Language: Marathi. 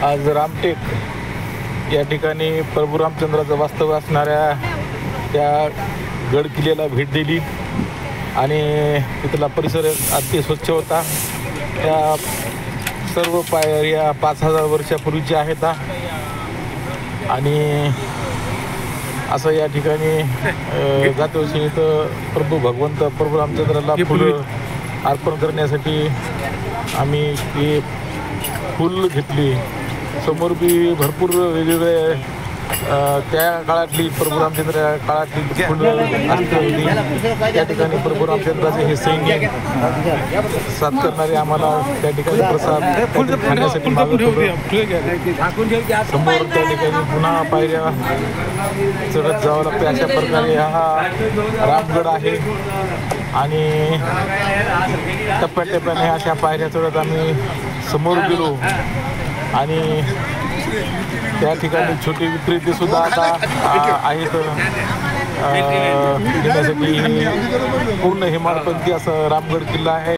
आज रामटेक या ठिकाणी प्रभू रामचंद्राचं वास्तव्य असणाऱ्या त्या गड किल्ल्याला भेट दिली आणि तिथला परिसर अति स्वच्छ होता. त्या सर्व पायऱ्या 5000 वर्षापूर्वीच्या आहेत आणि असं या ठिकाणी जातेवर्षी इथं प्रभू रामचंद्राला फुलं अर्पण करण्यासाठी आम्ही ही फुल घेतली. समोर बी भरपूर वेगवेगळे त्या काळातली प्रभू रामचंद्र काळातली फुलं असते. त्या ठिकाणी प्रभू रामचंद्राचे हे सैन्य साथ करणारे आम्हाला त्या ठिकाणी प्रसाद खाण्यासाठी मागत होते. समोर त्या ठिकाणी पुन्हा पायऱ्या चढत जावं लागते. अशा प्रकारे हा रामगड आहे आणि टप्प्याटप्प्याने अशा पायऱ्या चढत आम्ही समोर गेलो आणि त्या ठिकाणी छोटी विक्रेते सुद्धा आता आहेत. घेण्यासाठी पूर्ण हिमालपंथी असं रामगड किल्ला आहे.